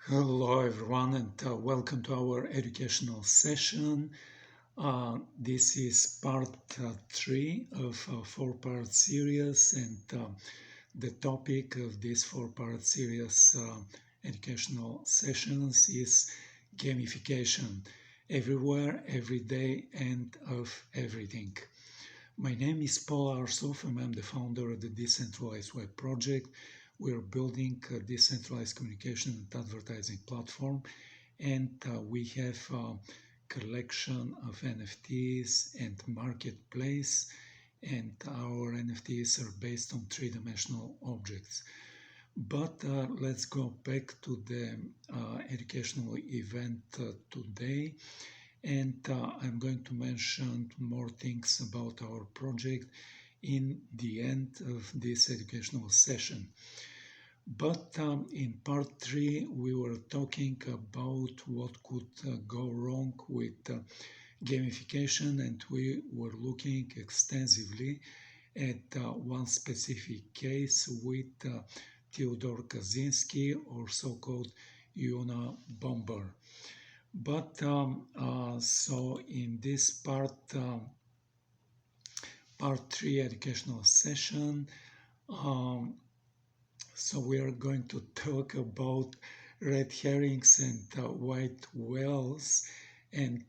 Hello everyone and welcome to our educational session. This is part 3 of a 4-part series, and the topic of this 4-part series educational sessions is gamification, everywhere, every day, and of everything. My name is Paul Arsof and I'm the founder of the Decentralized Web project. We're building a decentralized communication and advertising platform, and we have a collection of NFTs and marketplace, and our NFTs are based on three-dimensional objects. But let's go back to the educational event today, and I'm going to mention more things about our project in the end of this educational session. But in part 3, we were talking about what could go wrong with gamification, and we were looking extensively at one specific case with Theodore Kaczynski, or so-called Una Bomber. But so in this part 3 educational session, so we are going to talk about red herrings and white whales, and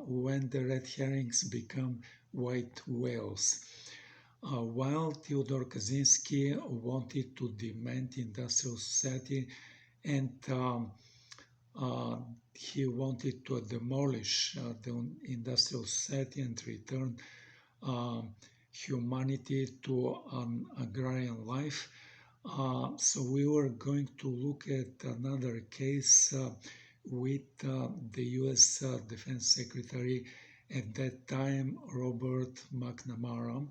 when the red herrings become white whales. While Theodore Kaczynski wanted to demand industrial society, and he wanted to demolish the industrial society and return humanity to an agrarian life. So we were going to look at another case with the U.S. Defense Secretary at that time, Robert McNamara,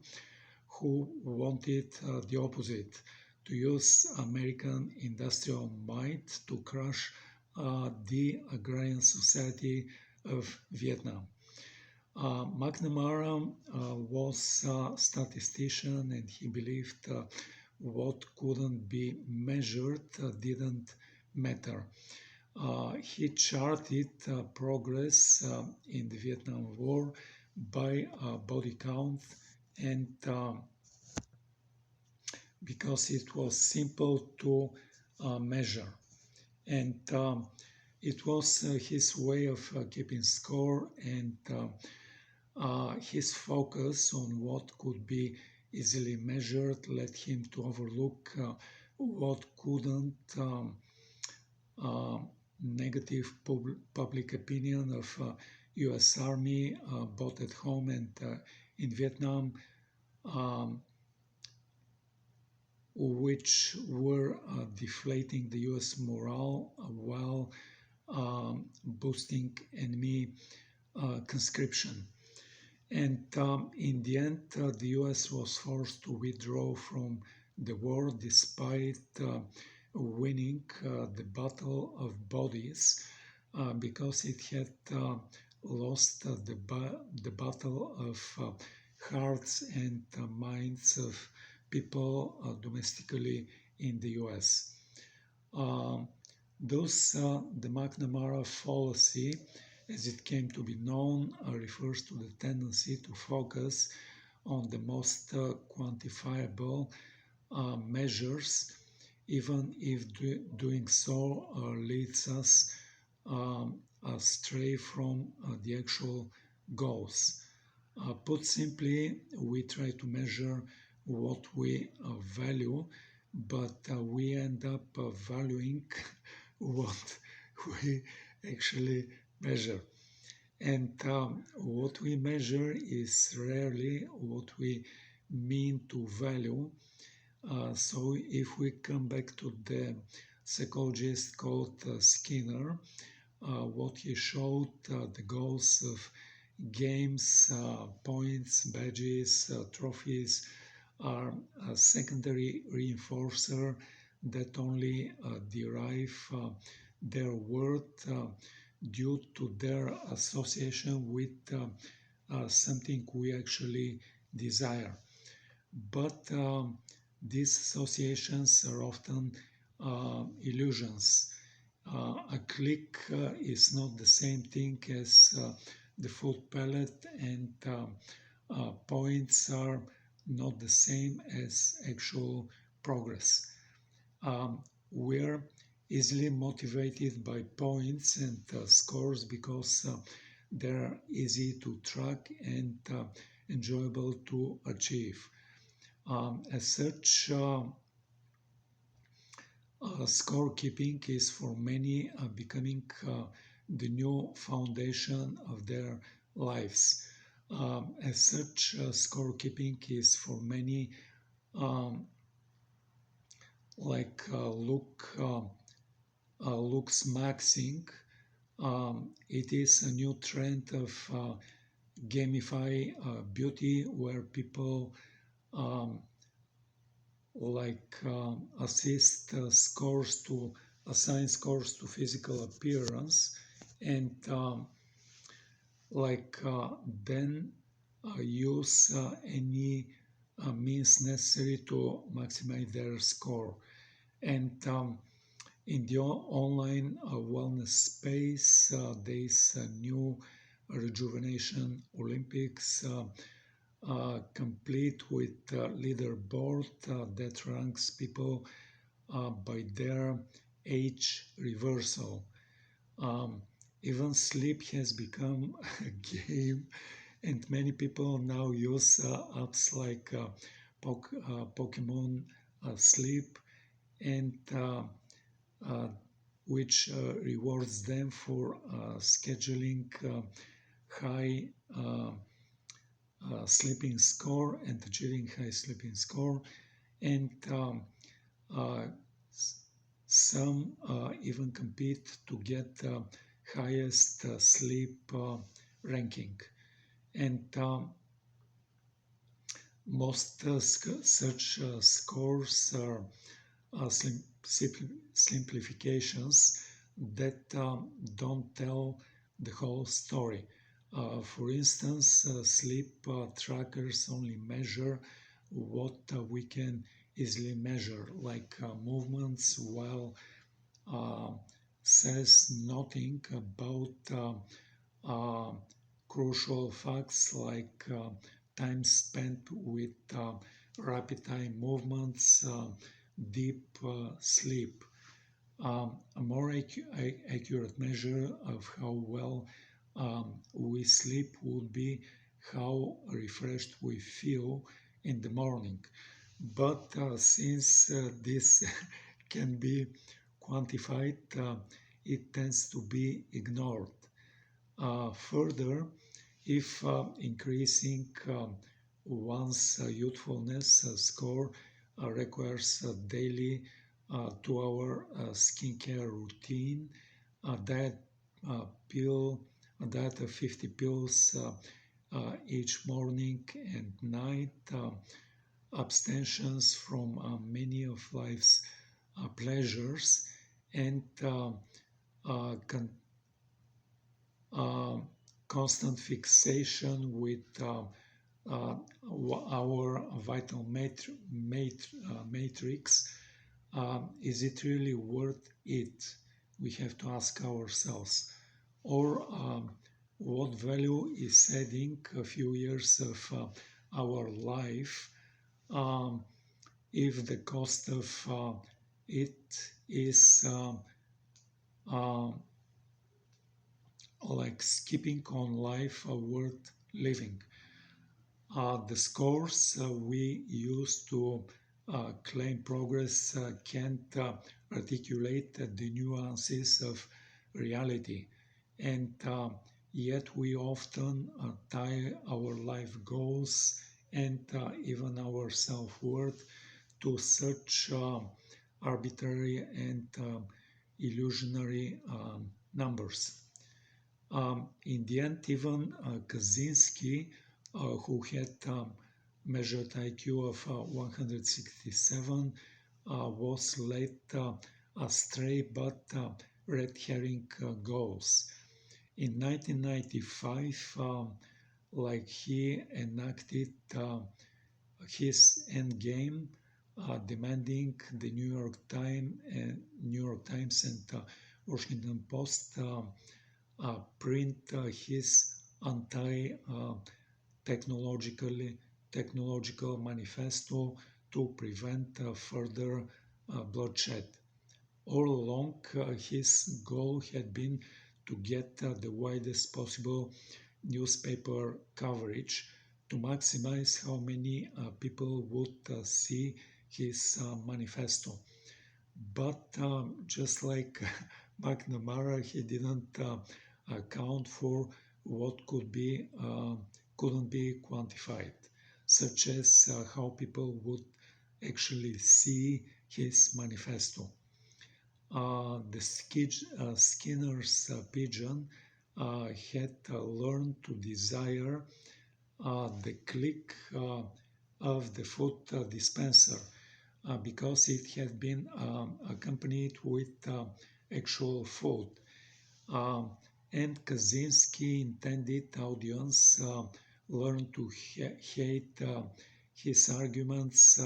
who wanted the opposite, to use American industrial might to crush the agrarian society of Vietnam. McNamara was a statistician, and he believed what couldn't be measured didn't matter. He charted progress in the Vietnam War by body count, and because it was simple to measure. And it was his way of keeping score, and his focus on what could be easily measured led him to overlook what couldn't. Negative public opinion of U.S. Army, both at home and in Vietnam, which were deflating the U.S. morale while boosting enemy conscription. And in the end, the U.S. was forced to withdraw from the war despite winning the Battle of Bodies, because it had lost the battle of hearts and minds of people domestically in the U.S. Thus, the McNamara fallacy, as it came to be known, refers to the tendency to focus on the most quantifiable measures, even if doing so leads us astray from the actual goals. Put simply, we try to measure what we value, but we end up valuing what we actually measure. And what we measure is rarely what we mean to value. So if we come back to the psychologist called Skinner, what he showed, the goals of games, points, badges, trophies, are a secondary reinforcer that only derive their worth due to their association with something we actually desire. But these associations are often illusions. a click is not the same thing as the full palette, and points are not the same as actual progress. We're easily motivated by points and scores because they're easy to track and enjoyable to achieve. As such, scorekeeping is for many becoming the new foundation of their lives. As such, scorekeeping is for many um, like looks maxing. It is a new trend of gamify beauty, where people um, assist scores to assign scores to physical appearance, and like then use any means necessary to maximize their score. And in the online wellness space, there is a new rejuvenation Olympics, complete with a leaderboard that ranks people by their age reversal. Um, Even sleep has become a game, and many people now use apps like Pokemon Sleep, and uh, which rewards them for scheduling high sleeping score and achieving high sleeping score, and uh, some even compete to get highest sleep ranking. And most such scores are simplifications that don't tell the whole story. For instance, sleep trackers only measure what we can easily measure, like movements, while uh, says nothing about uh, crucial facts like time spent with rapid eye movements, deep sleep. A more accurate measure of how well we sleep would be how refreshed we feel in the morning. But since this can be quantified, it tends to be ignored. Further, if increasing one's youthfulness score requires a daily 2-hour skincare routine, that pill, that 50 pills each morning and night, abstentions from many of life's pleasures, and con- uh, constant fixation with uh, our vital matrix. Is it really worth it? We have to ask ourselves. Or what value is adding a few years of our life if the cost of it is uh, like skipping on life worth living? The scores we use to claim progress can't articulate the nuances of reality, and yet we often tie our life goals and even our self-worth to such arbitrary and illusionary numbers. In the end, even Kaczynski, who had measured IQ of 167, was led astray but red herring goals. In 1995, like he enacted his endgame, demanding the New York Times and Washington Post print his anti-technologically technological manifesto to prevent further bloodshed. All along, his goal had been to get the widest possible newspaper coverage to maximize how many people would see his manifesto. But just like McNamara, he didn't account for what couldn't be quantified, such as how people would actually see his manifesto. The Skinner's pigeon had learned to desire the click of the food dispenser because it had been accompanied with actual food. Um, and Kaczynski intended audience learned to hate his arguments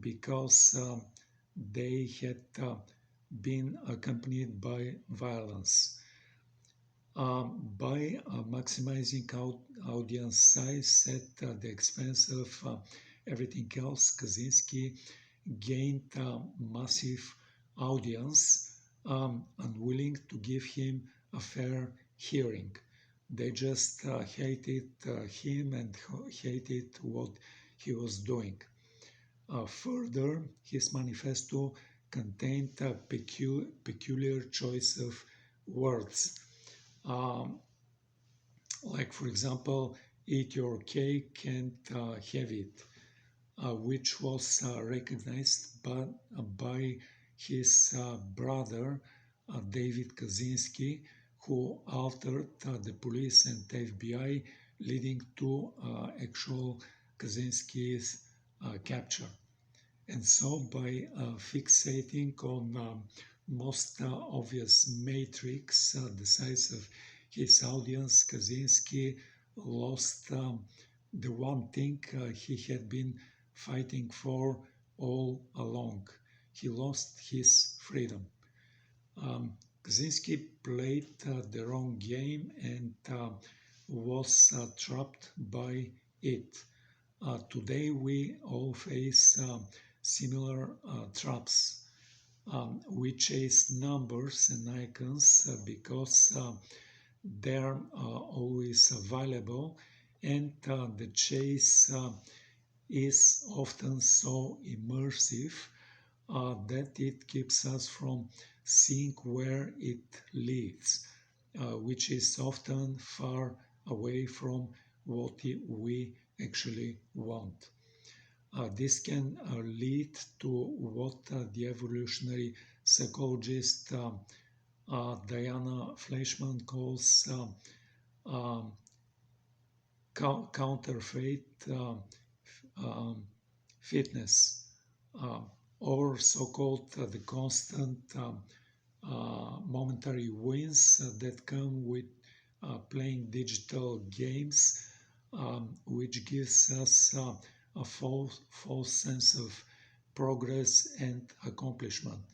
because they had been accompanied by violence. By maximizing audience size at the expense of everything else, Kaczynski gained a massive audience unwilling to give him a fair hearing. They just hated him and hated what he was doing. Further, his manifesto contained a peculiar choice of words. Um, like, for example, eat your cake and have it, which was recognized by his brother, David Kaczynski, who altered the police and FBI, leading to actual Kaczynski's capture. And so by fixating on most obvious matrix, the size of his audience, Kaczynski lost the one thing he had been fighting for all along. He lost his freedom. Kaczynski played the wrong game and was trapped by it. Today we all face similar traps. We chase numbers and icons because they're always available, and the chase is often so immersive that it keeps us from seeing where it leads, which is often far away from what we actually want. This can lead to what the evolutionary psychologist Diana Fleischman calls counterfeit fitness, or so-called the constant momentary wins that come with playing digital games, which gives us a false sense of progress and accomplishment.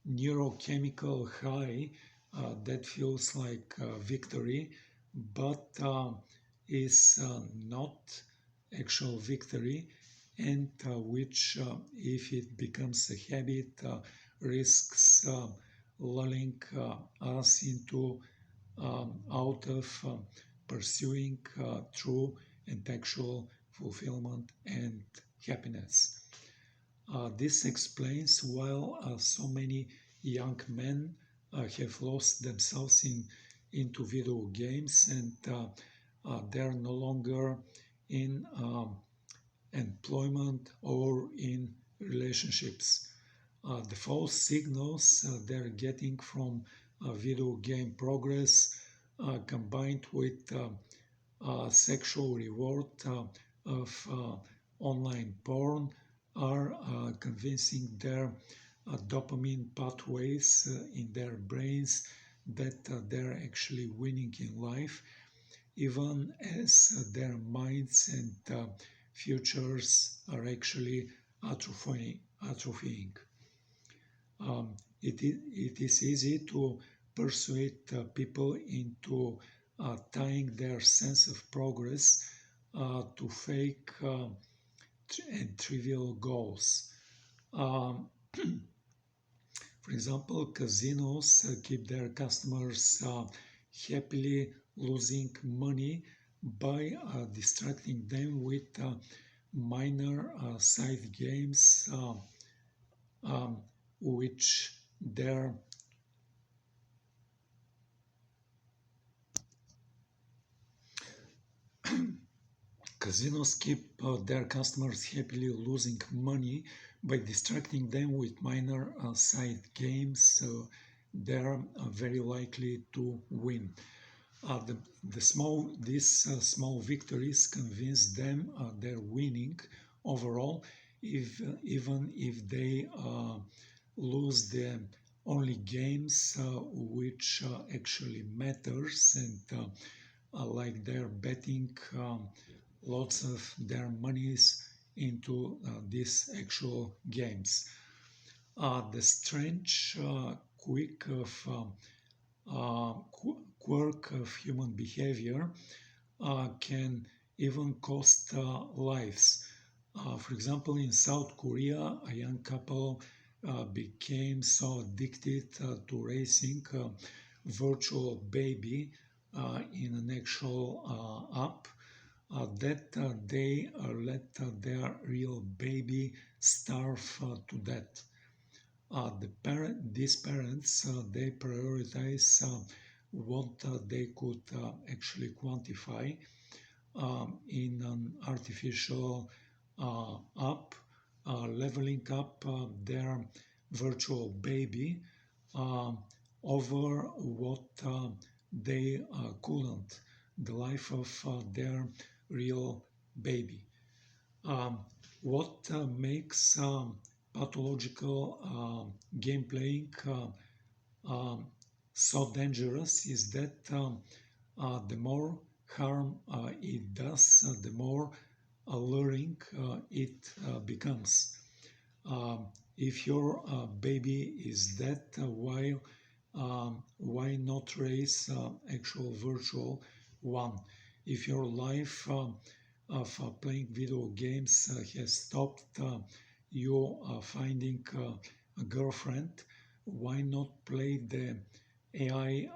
Neurochemical high that feels like victory, but is not actual victory, and which, if it becomes a habit, risks lulling us into out of pursuing true and actual fulfillment and happiness. This explains why so many young men have lost themselves into video games, and they're no longer in employment or in relationships. The false signals they're getting from video game progress combined with sexual reward of online porn are convincing their dopamine pathways in their brains that they're actually winning in life, even as their minds and futures are actually atrophying. it is easy to persuade people into tying their sense of progress to fake and trivial goals. Um, for example, casinos keep their customers happily losing money by distracting them with minor side games, um, which their casinos keep their customers happily losing money by distracting them with minor side games, so they're very likely to win. These small victories convince them they're winning overall, if even if they lose the only games which actually matters, and like they're betting lots of their monies into these actual games. The strange quirk of human behavior can even cost lives. For example, in South Korea, a young couple became so addicted to raising a virtual baby in an actual app that they let their real baby starve to death. These parents, they prioritize what they could actually quantify in an artificial app, leveling up their virtual baby uh, over what they couldn't, the life of their real baby. Um, what makes pathological game playing um, so dangerous is that the more harm it does, the more alluring it becomes. Um, if your baby is dead, why not raise actual virtual one? If your life of playing video games has stopped you finding a girlfriend, why not play the AI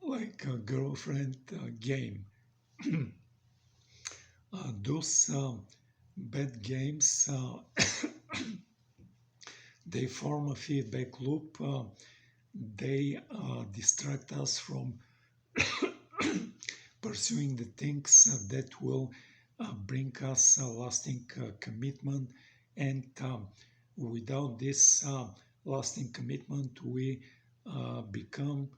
like a girlfriend game? Those bad games they form a feedback loop. They distract us from pursuing the things that will bring us a lasting commitment. And without this lasting commitment, we become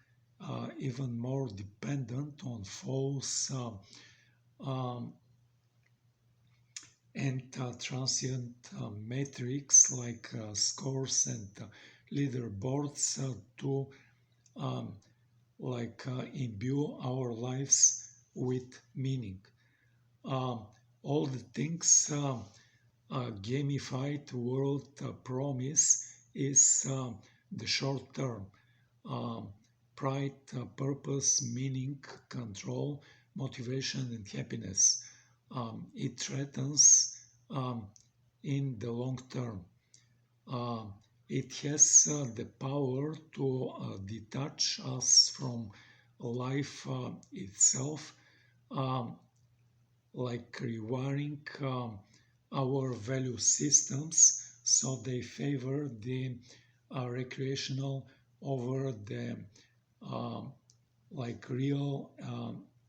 even more dependent on false um, and transient metrics like scores and leaderboards to um, imbue our lives with meaning. Um, all the things gamified world promise is the short term um, pride, purpose, meaning, control, motivation, and happiness. It threatens in the long term. Uh, it has the power to detach us from life itself, um, like rewiring our value systems so they favor the recreational over the um, real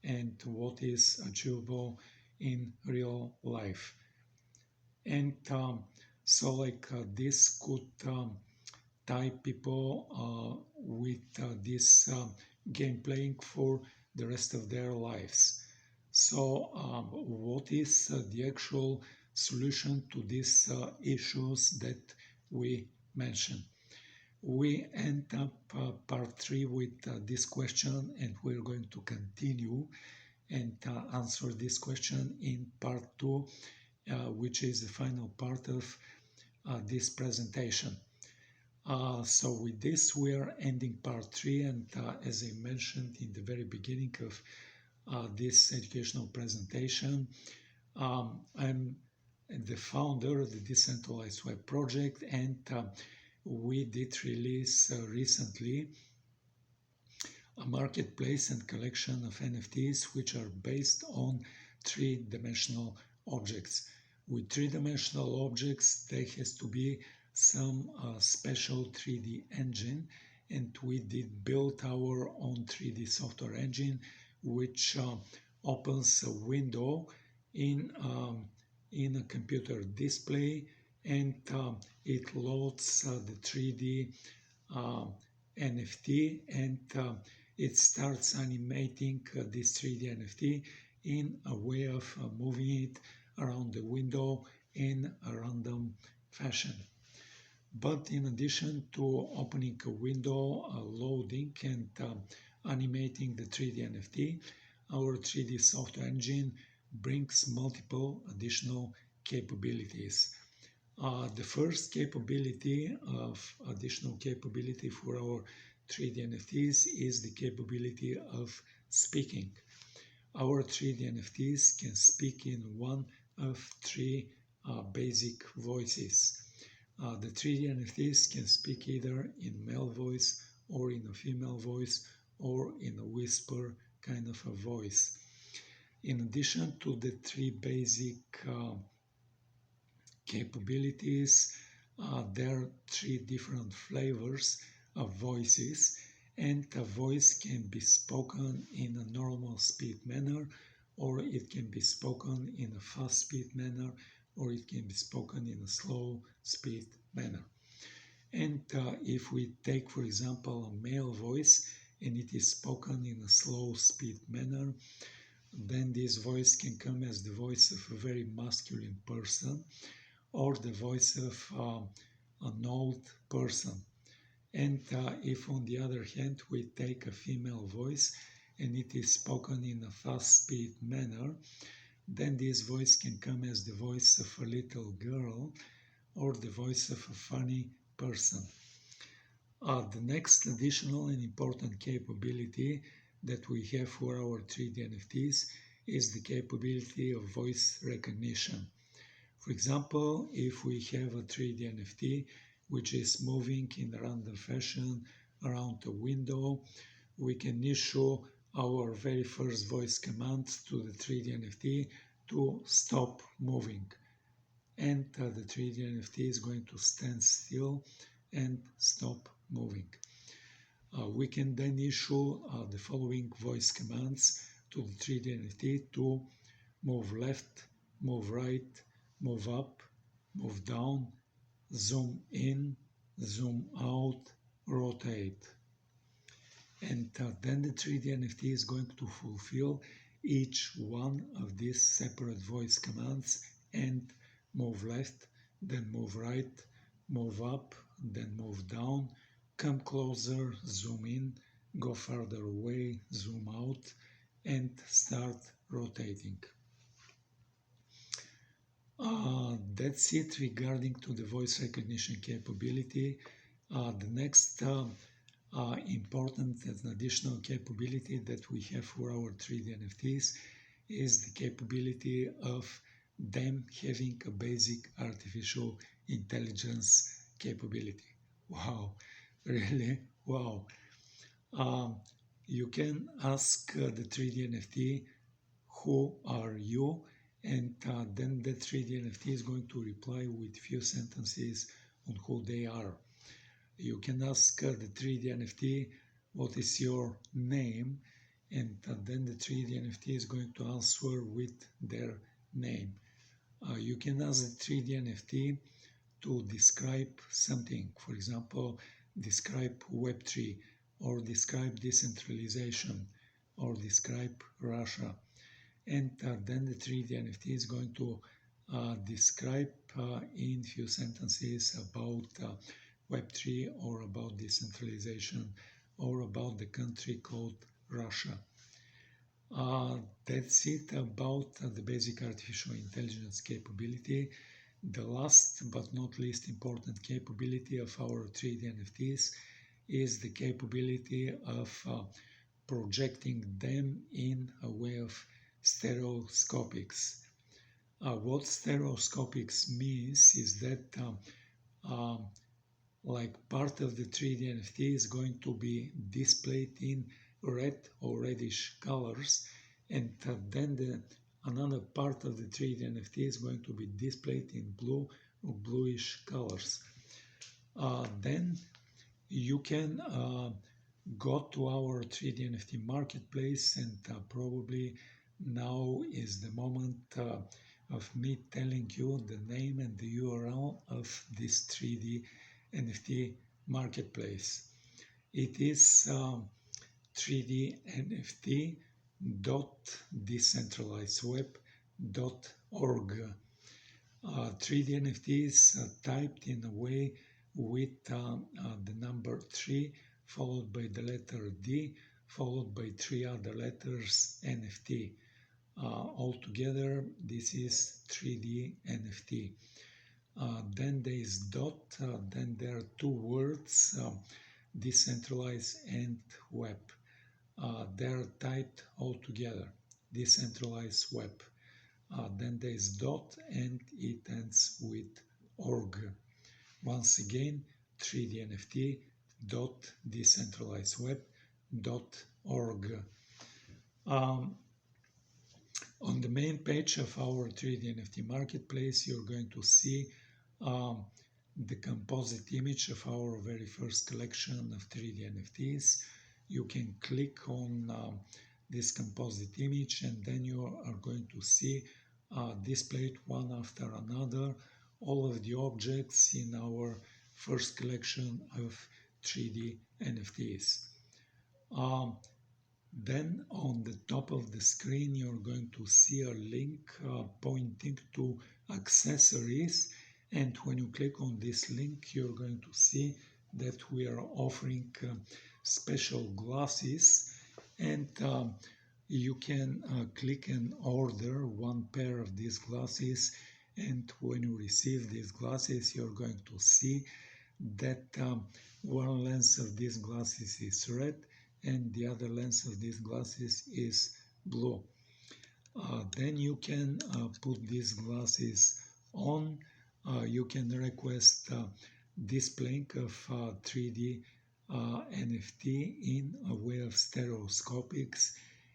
and what is achievable in real life. And so this could tie people with this game playing for the rest of their lives. So what is the actual solution to these issues that we mentioned? We end up part 3 with this question, and we're going to continue and answer this question in part 2, which is the final part of this presentation. So with this, we are ending part 3, and as I mentioned in the very beginning of this educational presentation, I'm the founder of the Decentralized Web project, and we did release recently a marketplace and collection of NFTs which are based on three-dimensional objects. With three-dimensional objects, there has to be some special 3D engine, and we did build our own 3D software engine which opens a window in a computer display, and it loads the 3D NFT, and it starts animating this 3D NFT in a way of moving it around the window in a random fashion. But in addition to opening a window, loading, and animating the 3D NFT, our 3D software engine brings multiple additional capabilities. The first capability of additional capability for our 3D NFTs is the capability of speaking. Our 3D NFTs can speak in one of three basic voices. The 3D NFTs can speak either in male voice or in a female voice or in a whisper kind of a voice. In addition to the three basic capabilities, there are three different flavors of voices, and a voice can be spoken in a normal speed manner, or it can be spoken in a fast speed manner, or it can be spoken in a slow speed manner. And if we take, for example, a male voice and it is spoken in a slow speed manner, then this voice can come as the voice of a very masculine person, or the voice of an old person. And if on the other hand we take a female voice and it is spoken in a fast speed manner, then this voice can come as the voice of a little girl or the voice of a funny person. The next additional and important capability that we have for our 3D NFTs is the capability of voice recognition. For example, if we have a 3D NFT which is moving in a random fashion around a window, we can issue our very first voice command to the 3D NFT to stop moving. And the 3D NFT is going to stand still and stop moving. We can then issue the following voice commands to the 3D NFT to move left, move right, move up, move down, zoom in, zoom out, rotate. And then the 3D NFT is going to fulfill each one of these separate voice commands and move left, then move right, move up, then move down, come closer, zoom in, go further away, zoom out, and start rotating. That's it regarding to the voice recognition capability. The next important and additional capability that we have for our 3D NFTs is the capability of them having a basic artificial intelligence capability. Wow, really? Wow. You can ask the 3D NFT, who are you? And then the 3D NFT is going to reply with few sentences on who they are. You can ask the 3D NFT, what is your name? And then the 3D NFT is going to answer with their name. You can ask the 3D NFT to describe something. For example, describe Web3, or describe decentralization, or describe Russia. And then the 3D NFT is going to describe in few sentences about Web3 or about decentralization or about the country called Russia. That's it about the basic artificial intelligence capability. The last but not least important capability of our 3D NFTs is the capability of projecting them in a way of stereoscopics. What stereoscopics means is that like part of the 3D NFT is going to be displayed in red or reddish colors, and then another part of the 3D NFT is going to be displayed in blue or bluish colors. Then you can go to our 3D NFT marketplace, and probably now is the moment of me telling you the name and the URL of this 3D NFT marketplace. It is 3dnft.decentralizedweb.org. 3D NFT is typed in a way with the number 3 followed by the letter D followed by 3 other letters NFT. Altogether, this is 3D NFT. Then there is dot, then there are two words, decentralized and web. They are typed all together, decentralized web. Then there is dot and it ends with org. Once again, 3dnft.decentralizedweb.org. On the main page of our 3D NFT marketplace, you're going to see the composite image of our very first collection of 3D NFTs. You can click on this composite image, and then you are going to see displayed one after another all of the objects in our first collection of 3D NFTs. Then on the top of the screen, you're going to see a link pointing to accessories. And when you click on this link, you're going to see that we are offering special glasses. And you can click and order one pair of these glasses. And when you receive these glasses, you're going to see that one lens of these glasses is red and the other lens of these glasses is blue. Then you can put these glasses on. You can request displaying of 3D NFT in a way of stereoscopics,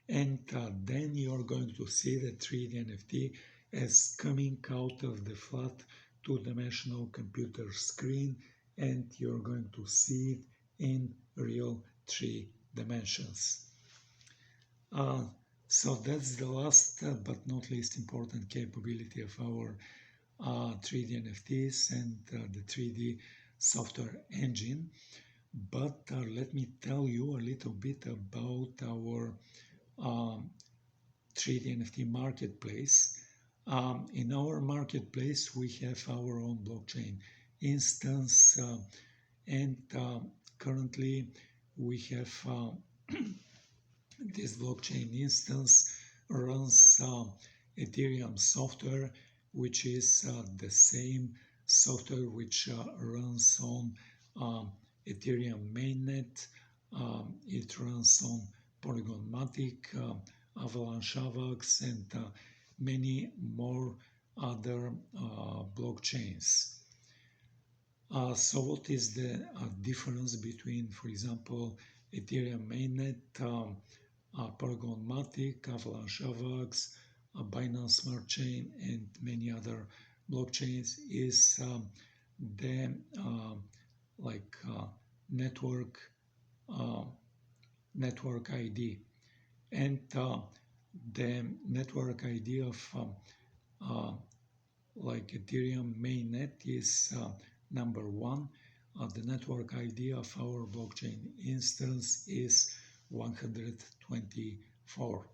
and then you're going to see the 3D NFT as coming out of the flat two-dimensional computer screen, and you're going to see it in real 3 dimensions. So that's the last but not least important capability of our 3D NFTs and the 3D software engine. But let me tell you a little bit about our 3D NFT marketplace. In our marketplace, we have our own blockchain instance, and currently we have this blockchain instance runs Ethereum software, which is the same software which runs on Ethereum mainnet. It runs on Polygon Matic, Avalanche AVAX, and many more other blockchains. So what is the difference between, for example, Ethereum mainnet, Polygon Matic, Avalanche AVAX, Binance Smart Chain, and many other blockchains is the network ID, and the network ID of Ethereum mainnet is number 1. The network ID of our blockchain instance is 124.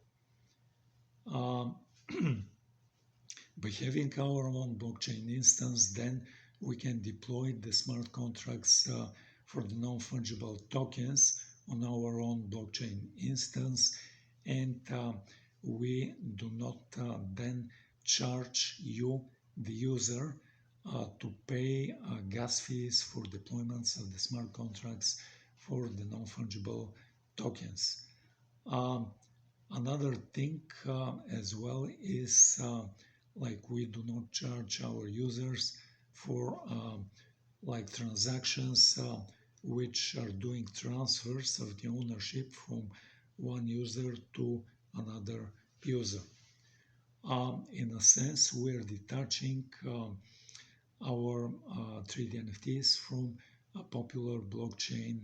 By having our own blockchain instance, then we can deploy the smart contracts for the non-fungible tokens on our own blockchain instance, and we do not then charge you, the user, to pay gas fees for deployments of the smart contracts for the non-fungible tokens. Um, Another thing as well is like we do not charge our users for like transactions which are doing transfers of the ownership from one user to another user. In a sense, we're detaching our 3D NFTs from a popular blockchain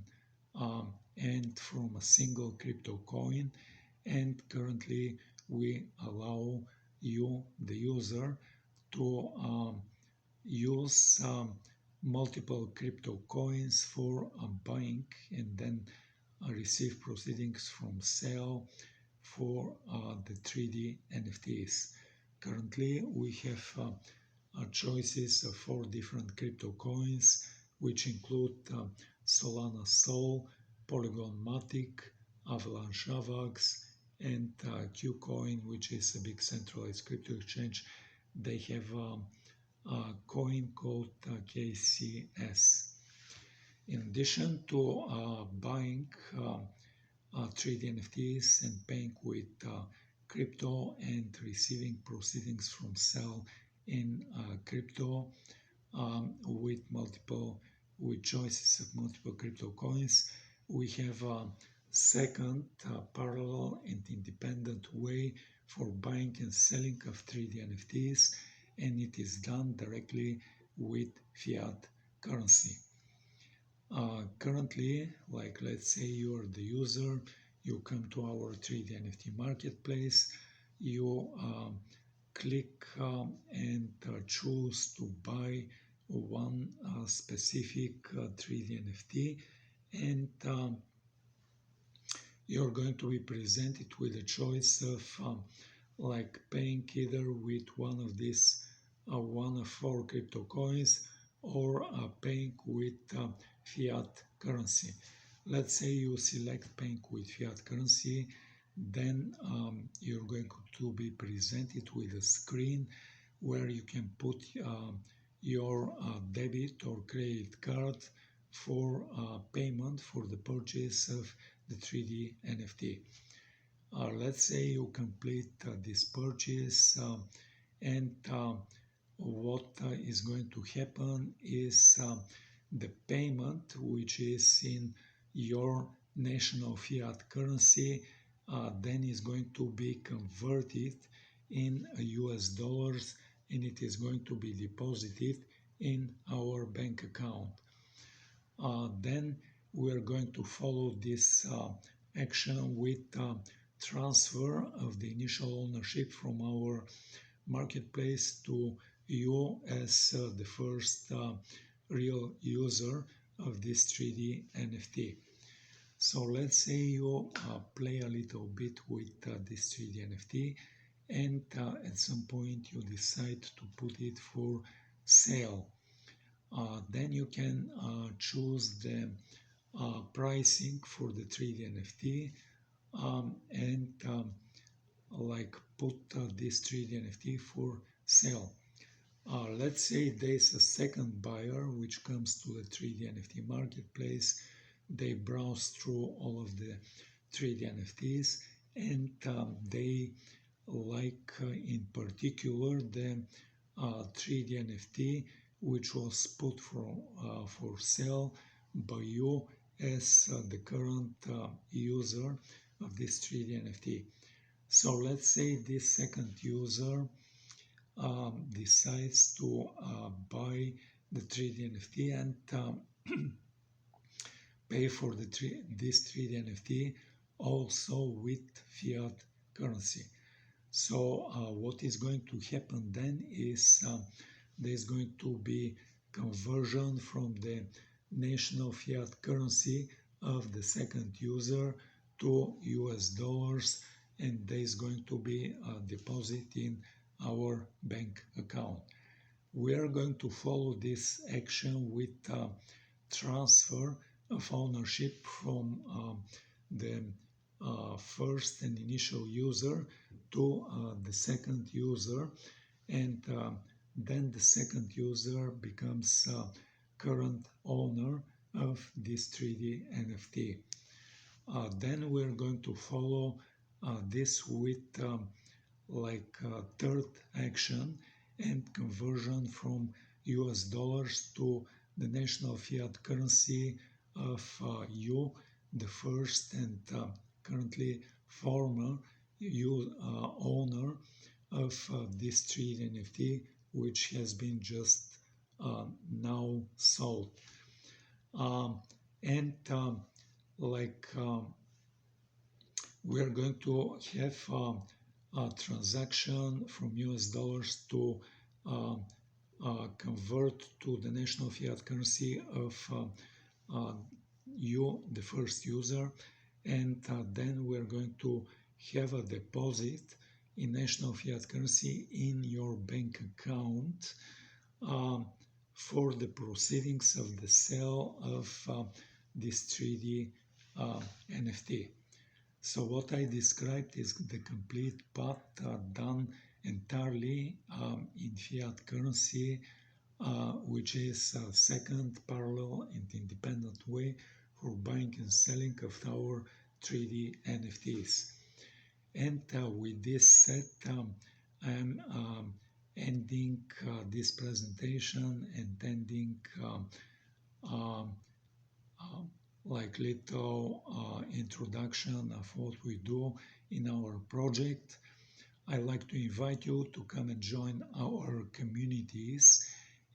and from a single crypto coin. And currently, we allow you, the user, to use multiple crypto coins for buying and then receive proceedings from sale for the 3D NFTs. Currently, we have choices of 4 different crypto coins, which include Solana Sol, Polygon Matic, Avalanche Avax, and Qcoin, which is a big centralized crypto exchange. They have a coin called KCS. In addition to buying 3D NFTs and paying with crypto and receiving proceedings from sale in crypto with choices of multiple crypto coins, we have a second parallel and independent way for buying and selling of 3D NFTs, and it is done directly with fiat currency. Currently, like let's say you are the user, you come to our 3D NFT marketplace, you click and choose to buy one specific 3D NFT, and you're going to be presented with a choice of like paying either with one of 4 crypto coins or paying with fiat currency. Let's say you select paying with fiat currency, then you're going to be presented with a screen where you can put your debit or credit card for payment for the purchase of the 3D NFT. Let's say you complete this purchase and what is going to happen is the payment, which is in your national fiat currency, then is going to be converted in US dollars, and it is going to be deposited in our bank account. Then we are going to follow this action with transfer of the initial ownership from our marketplace to you as the first real user of this 3D NFT. So let's say you play a little bit with this 3D NFT, and at some point you decide to put it for sale. Then you can choose the pricing for the 3D NFT and like put this 3D NFT for sale. Let's say there's a second buyer which comes to the 3D NFT marketplace. They browse through all of the 3D NFTs and they like in particular the 3D NFT which was put for sale by you as the current user of this 3D NFT. So let's say this second user decides to buy the 3D NFT and pay for this 3D NFT also with fiat currency. So what is going to happen then is there's going to be conversion from the national fiat currency of the second user to US dollars, and there's going to be a deposit in our bank account. We are going to follow this action with transfer of ownership from the first and initial user to the second user, and then the second user becomes current owner of this 3D NFT. Then we're going to follow this with third action and conversion from US dollars to the national fiat currency of you, the first and currently former owner of this 3D NFT, which has been just now sold. And like we are going to have a transaction from US dollars to convert to the national fiat currency of you, the first user, and then we're going to have a deposit in national fiat currency in your bank account for the proceedings of the sale of this 3D NFT. So what I described is the complete path done entirely in fiat currency, which is a second parallel and independent way for buying and selling of our 3D NFTs. And with this said, I'm ending this presentation and ending little introduction of what we do in our project. I'd like to invite you to come and join our communities,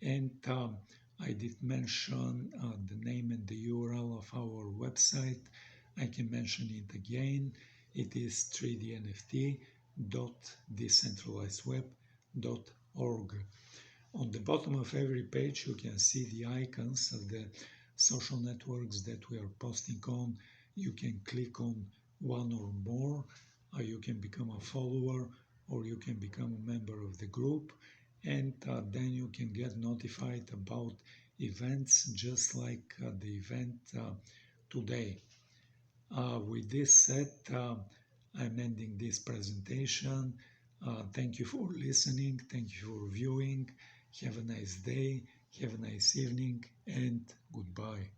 and I did mention the name and the URL of our website. I can mention it again. It is 3dnft.decentralizedweb.org. On the bottom of every page, you can see the icons of the social networks that we are posting on. You can click on one or more, you can become a follower, or you can become a member of the group, and then you can get notified about events just like the event today. With this said, I'm ending this presentation. Thank you for listening. Thank you for viewing. Have a nice day. Have a nice evening, and goodbye.